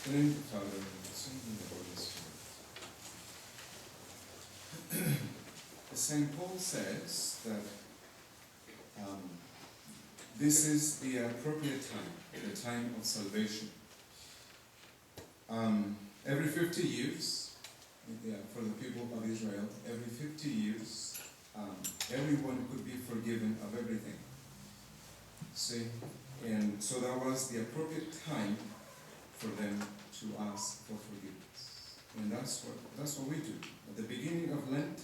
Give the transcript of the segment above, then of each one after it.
In the name of the Father, and of the Son, and of the Holy Spirit. St. Paul says that this is the appropriate time, the time of salvation. Every 50 years, for the people of Israel, every 50 years, everyone could be forgiven of everything. See? And so that was the appropriate time for them to ask for forgiveness. And that's what we do. At the beginning of Lent,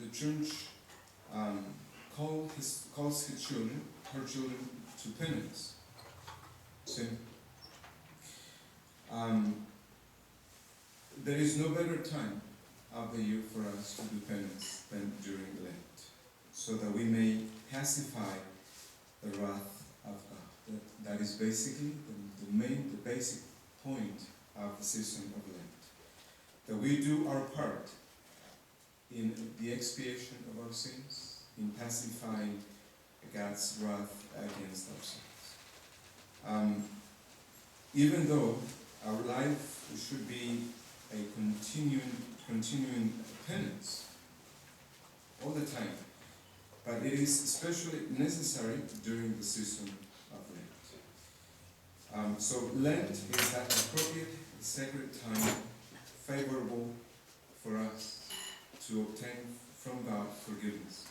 the church calls her children to penance. See? There is no better time of the year for us to do penance than during Lent, so that we may pacify the wrath of God. That is basically the basic point of the season of Lent. That we do our part in the expiation of our sins, in pacifying God's wrath against our sins. Even though our life should be a continuing penance all the time, but it is especially necessary during the season of Lent. So Lent is that appropriate, sacred time, favorable for us to obtain from God forgiveness.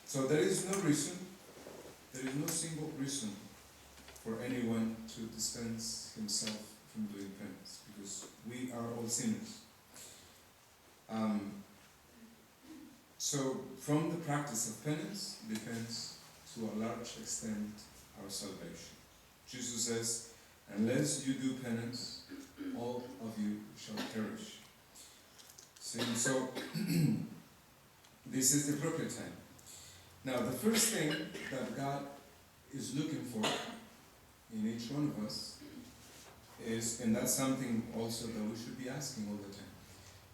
So there is no single reason for anyone to dispense himself from doing penance, because we are all sinners. So from the practice of penance depends to a large extent our salvation. Jesus says, unless you do penance, all of you shall perish. See, so this is the appropriate time. Now the first thing that God is looking for in each one of us is, and that's something also that we should be asking all the time.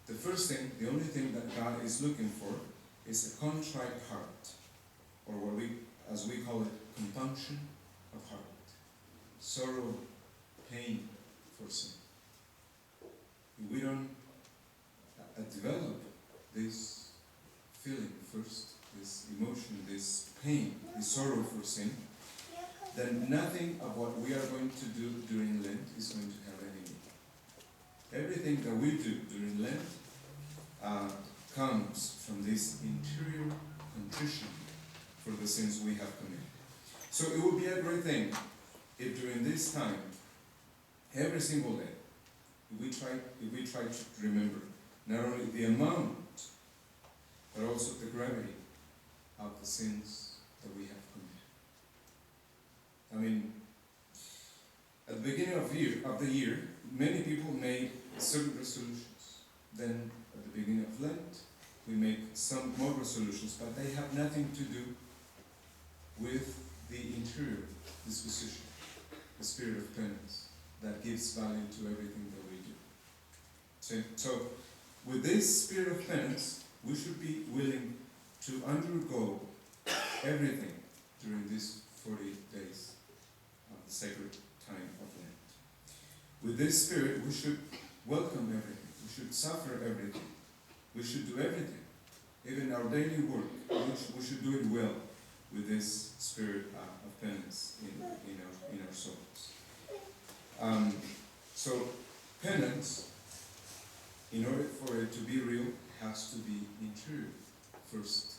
The first thing, the only thing that God is looking for is a contrite heart, or what as we call it, compunction of heart. Sorrow, pain for sin. If we don't develop this feeling first, this emotion, this pain, this sorrow for sin, then nothing of what we are going to do during Lent is going to have any meaning. Everything that we do during Lent comes from this interior contrition for the sins we have committed. So it would be a great thing if during this time, every single day, if we try to remember not only the amount, but also the gravity of the sins that we have committed. I mean, at the beginning of the year, many people made certain resolutions. Then, at the beginning of Lent, we make some more resolutions, but they have nothing to do with the interior disposition, the spirit of penance that gives value to everything that we do. So with this spirit of penance, we should be willing to undergo everything during these 40 days of the sacred time of Lent. With this spirit, we should welcome everything. We should suffer everything. We should do everything. Even our daily work, we should do it well with this spirit of penance in our souls. So penance, in order for it to be real, has to be interior first.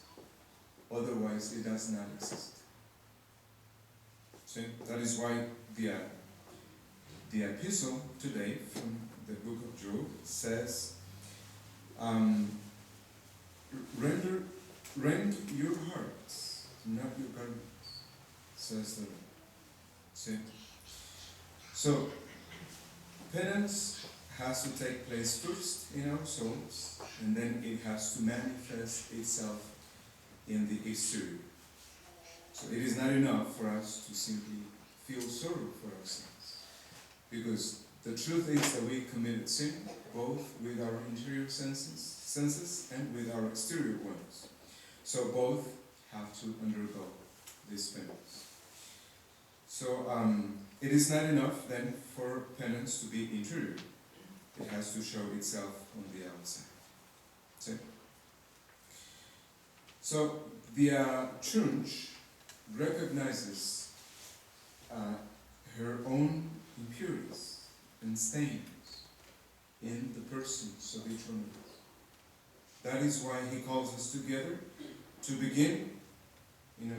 Otherwise, it does not exist. So that is why the epistle today from the book of Job says, rend your hearts, not your garments, says the Lord. See? So, penance has to take place first in our souls, and then it has to manifest itself in the exterior. So it is not enough for us to simply feel sorrow for our sins, because the truth is that we committed sin both with our interior senses and with our exterior ones. So both have to undergo this penance. So It is not enough then for penance to be interior. It has to show itself on the outside. See? So the church recognizes her own impurities and stains in the persons of each one of us. That is why he calls us together to begin,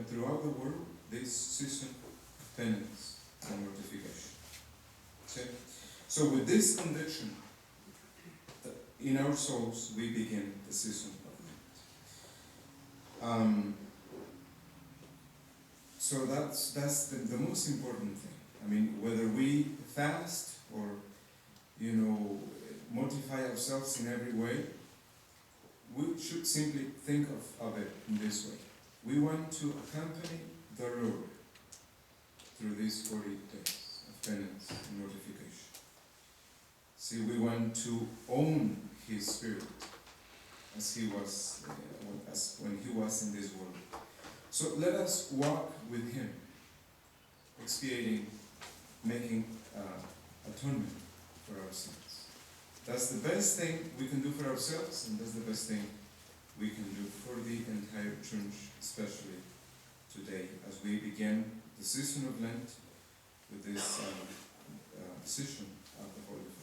throughout the world, this season of penance and mortification. See? So with this conviction in our souls, we begin the season of Lent. So that's the most important thing. I mean, whether we fast or, mortify ourselves in every way, we should simply think of it in this way. We want to accompany the Lord through these 40 days of penance and mortification. See, we want to own His Spirit as He was, as when He was in this world. So let us walk with Him, expiating, making atonement for our sins. That's the best thing we can do for ourselves, and that's the best thing we can do for the entire church, especially today, as we begin the season of Lent with this decision of the Holy Father.